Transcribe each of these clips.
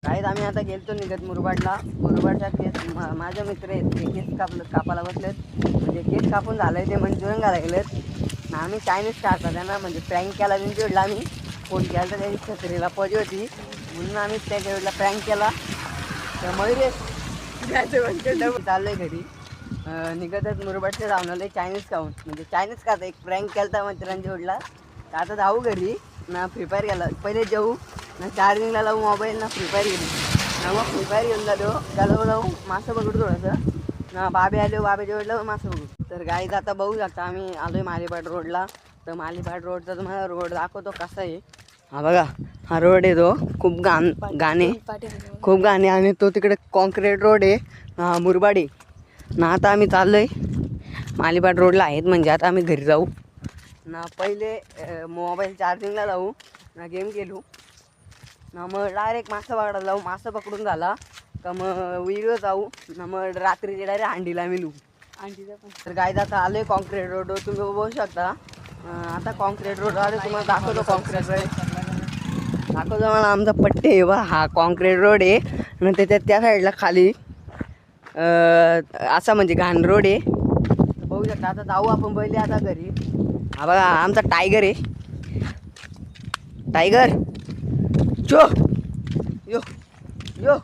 काहीच आम्ही आता गेलतो निघत मुरबाडला. मुरबाडच्या केस माझे मित्र आहेत ते केस कापायला बसलेत. म्हणजे केस कापून झालंय ते मंचुरियन घालायला गेलेत ना. आम्ही चायनीज काढता त्यांना म्हणजे प्रँक केला. त्यांच्या वेळेला आम्ही फोन केला तर त्यांची छत्रीला पजी होती म्हणून आम्ही त्याच्या वेळेला प्रँक केला. तर मयुरेश चाललंय घरी निघतच मुरबाडच्या जाऊन आलं चायनीज खाऊन. म्हणजे चायनीज खाता एक प्रँक केला होता मित्रांच्या वेळेला. तर आता जाऊ घरी ना फ्री फायर गेला. पहिले जेऊ ना चार्जिंगला लावू मोबाईल ना फ्री फायर गेली ना. मग फ्री फायर घेऊन जाऊ जाऊ मासं बघू थोडंसं ना. बाबे आले बाबेच्या वेळेला मासं बघू. तर गाईज आता बघू शकता आम्ही आलोय मालीपाट रोडला. तर मालीपाट रोडचा तुम्हाला रोड दाखवतो कसा आहे. हा बघा हा रोड आहे तो खूप गाणे खूप गाणे आणि तो तिकडे कॉन्क्रीट रोड आहे मुरबाडी ना. आता आम्ही चाललोय मालीपाट रोडला आहेत म्हणजे आता आम्ही घरी जाऊ ना. पहिले मोबाईल चार्जिंगला लावू ना. गेम खेळू ना. मग डायरेक्ट मासा पकडायला जाऊ. मासा पकडून झाला का मग विहिरीवर जाऊ ना. मग रात्रीचे डायरेक्ट अंडीला मिळू अंडीला पण. तर गाईज आता आलोय कॉन्क्रीट रोडवर तुम्ही बघू शकता. आता कॉन्क्रीट रोड आले तुम्हाला दाखवतो. कॉन्क्रीट रोड दाखवतो मला आमचा पट्टे आहे बा. हा कॉन्क्रीट रोड आहे आणि त्याच्यात त्या साईडला खाली असा म्हणजे घाण रोड आहे. बघू शकता. आता जाऊ आपण पहिले आता घरी. हा बघा आमचा टायगर आहे. टायगर चो यो यो.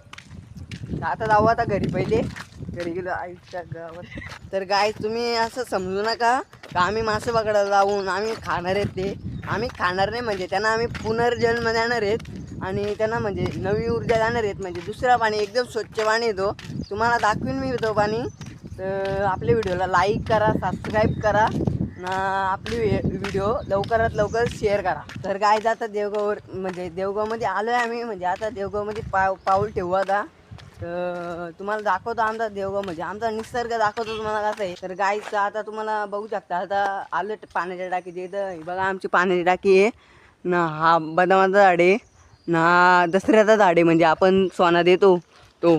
आता जाऊ आता घरी पहिले. घरी गेलो आईच्या गावात. तर गाय तुम्ही असं समजू नका का आम्ही मासे पकडायला जाऊन आम्ही खाणार आहेत. ते आम्ही खाणार नाही म्हणजे त्यांना आम्ही पुनर्जन्म देणार आहेत आणि त्यांना म्हणजे नवी ऊर्जा देणार आहेत. म्हणजे दुसरा पाणी एकदम स्वच्छ पाणी येतो तुम्हाला दाखवीन मी तो पाणी. तर आपल्या व्हिडिओला लाईक करा सबस्क्राईब करा ना. आपली व्हिडिओ लवकरात लवकर शेअर करा. तर काय आता देवगाववर म्हणजे देवगावमध्ये आलो आहे आम्ही. म्हणजे आता देवगावमध्ये पाऊल ठेवू आता. तर तुम्हाला दाखवतो आमचा देवगाव म्हणजे आमचा निसर्ग दाखवतो तुम्हाला कसं आहे. तर गाईचं आता तुम्हाला बघू शकता. आता आलं पाण्याच्या टाकीचे इथं बघा आमची पाण्याची टाकी आहे ना. हा बदामाचा झाड आहे ना. दसऱ्याचा झाड आहे म्हणजे आपण सोना देतो तो.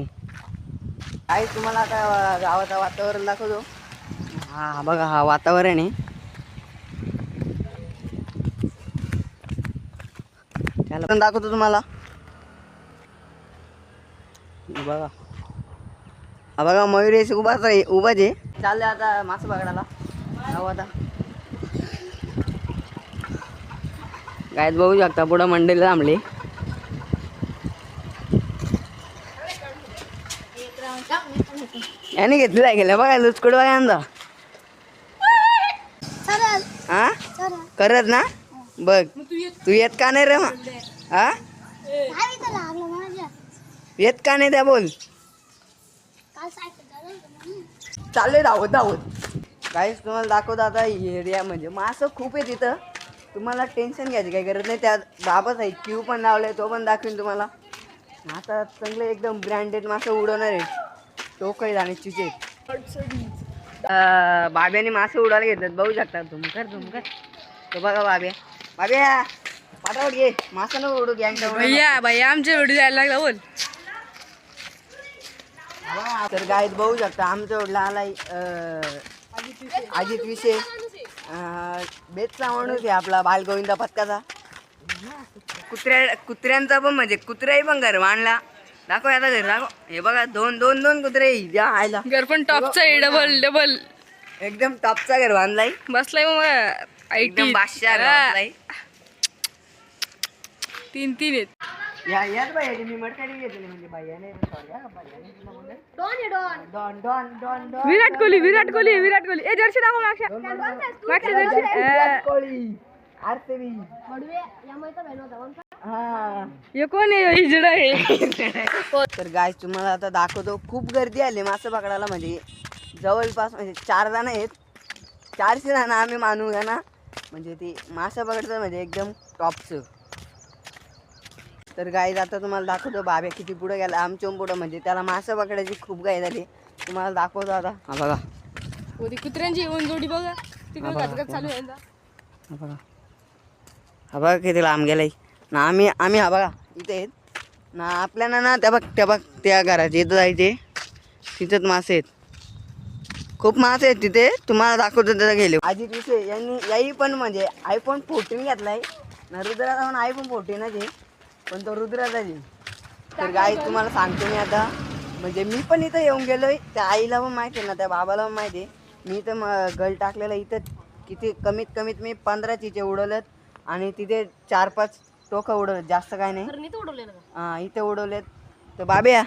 काय तुम्हाला आता गावाचं वातावरण दाखवतो. हा बघा हा वातावरण आहे त्याला पण दाखवतो तुम्हाला. बघा हा बघा मयुरेश उभाच आहे. चालले आता मासे पकडायला जाऊ आता. गायत बघू शकता पुढं मंडईला थांबले. याने घेतलेला गेल्या बघा लुचकुड बघा यंदा. हा करत ना बघ तू येत का नाही रे मग. हा येत का नाही त्या बोल. चालले धावत काहीच तुम्हाला दाखवतो आता. एरिया म्हणजे मासं खूप आहे तिथं. तुम्हाला टेन्शन घ्यायची काही गरज नाही. त्या बाबाच आहे क्यू पण लावले तो पण दाखवीन तुम्हाला. आता चांगले एकदम ब्रँडेड मासं उडवणार आहे. टोकळी आणि चिचे बाब्याने मासे उडायला घेतात बघू शकता. धुमकर तो बघा बाब्या पाठावर घे मासा न उडू गँग. भैया आमच्या व्हिडिओ जायला लागला बोल. तर गाईत बघू शकता आमच्या ओढला आलाय अजित विषय बेतचा माणूस आहे आपला बालगोविंदा पथकाचा. कुत्र्यांचा पण म्हणजे कुत्र्याही पण घर मांडला. दाखव आता घर दाखव. हे बघा दोन कुत्रे द्या आयला. घर पण टॉपचा आहे. डबल एकदम टॉपचा घर बांधलाय. बसलाय मग एकदम बादशाह बसलाय. तीन आहेत. याच बाई मी मडकडी घेतली म्हणजे बाईने विराट कोहली ए जर्सी दाखव मागच्या जर्सी. आरसीबी हे कोण आहे. तर गाय तुम्हाला आता दाखवतो. खूप गर्दी आली मासे पकडायला. म्हणजे जवळपास म्हणजे 4 जण आहेत. 400 जण आम्ही मानू या ना. म्हणजे ती मासे पकडतात म्हणजे एकदम टॉपचं. तर गाय आता तुम्हाला दाखवतो बाब्या किती पुढे गेला आमच्या पुढं. म्हणजे त्याला मासे पकडायची खूप गाय झाली. तुम्हाला दाखवतो आता. हा बघा कुत्र्यांची येऊन जोडी बघा तिकडे चालू आहे. हा बघा किती लांब गेलाय ना. आम्ही हा बघा इथे आहेत ना. आपल्याला ना त्या बघ त्या घराच्या इथं जायचे तिथंच मासे आहेत. खूप मासे आहेत तिथे. तुम्हाला दाखवतो त्याचा गेले. अजित विषय यांनी याही पण म्हणजे iPhone 14 घेतलाय ना. रुद्राचा पण iPhone 14च आहे पण तो रुद्राचा आहे. तर गाई तुम्हाला सांगतो मी आता, म्हणजे मी पण इथं येऊन गेलोय, त्या आईला पण माहिती आहे ना, त्या बाबाला पण माहिती आहे. मी इथं गल टाकलेला इथं किती कमीत मी 15 चिचे उडवलेत आणि तिथे 4-5 टोकं उडवलेत, जास्त काय नाही. हां इथे उडवलेत. तर बाब्या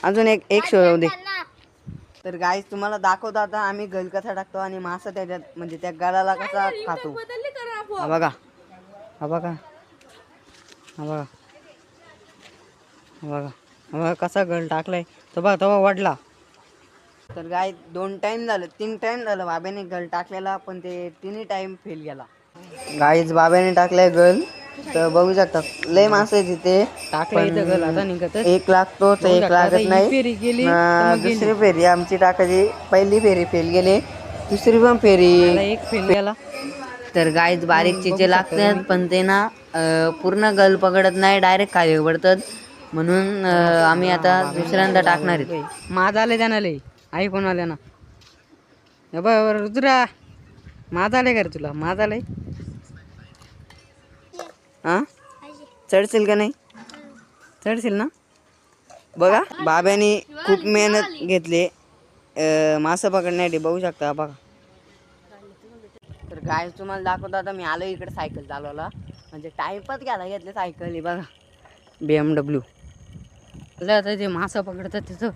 अजून एक शोधू दे. तर गाईस तुम्हाला दाखवतो आता आम्ही गल कसा टाकतो आणि मासा त्याच्यात म्हणजे त्या गळाला कसा खातो. हा बघा, हा बघा, हा बघा, हा बघा, हा बघा कसा गल टाकलाय. तो बघा तो वाढला. तर गाय 2 टाइम झालं, 3 टाइम झालं बाब्याने गल टाकलेला, पण ते 3ही टाइम फेल गेला. गाईच बाब्याने टाकलाय गल, तर बघू शकता लय मासे आहे तिथे टाकले. इथं गल आता निघत 1 लागतो तर 1 लागत नाही. दुसरी फेरी आमची टाकायची, पहिली फेरी फेल गेली, दुसरी पण फेरी एक फेल गेला. तर गाईच बारीक चिचे लागतात, पण ते ना पूर्ण गल पकडत नाही, डायरेक्ट खाली पडतात. म्हणून आम्ही आता दुसऱ्यांदा टाकणार आहेत. माज आले त्यांना लय आई कोण आल्या ना रुद्रा, माज आले का रे तुला? माज आलंय. हा चढशील का नाही? चढशील ना. बघा बाब्याने खूप मेहनत घेतली मासा पकडण्यासाठी, बघू शकता बघा. तर गाय तुम्हाला दाखवतो आता, मी आलो इकडे सायकल चालवायला, म्हणजे टाईमपास घ्यायला घेतले सायकल. बघा BMW आता ते मासा पकडतात तिथं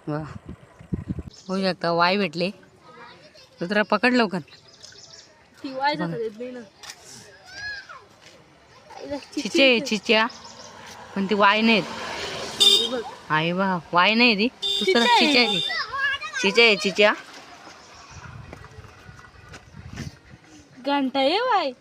बघा, बघू शकता. वाय भेटले तर पकड लवकर. चिच्या पण ती वाय नाहीत. आई बा वाय नाही ती, दुसरा चिच्या आहे. चिच्या आहे चिच्या. घंटा ये बाय.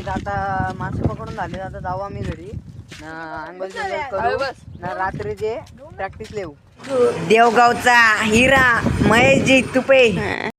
आता मासे पकडून झाले, आता जाऊ आम्ही घरी ना, आंघोळ करू ना, रात्रीचे प्रॅक्टिस लेऊ. देवगावचा हिरा महेशजी तुपे.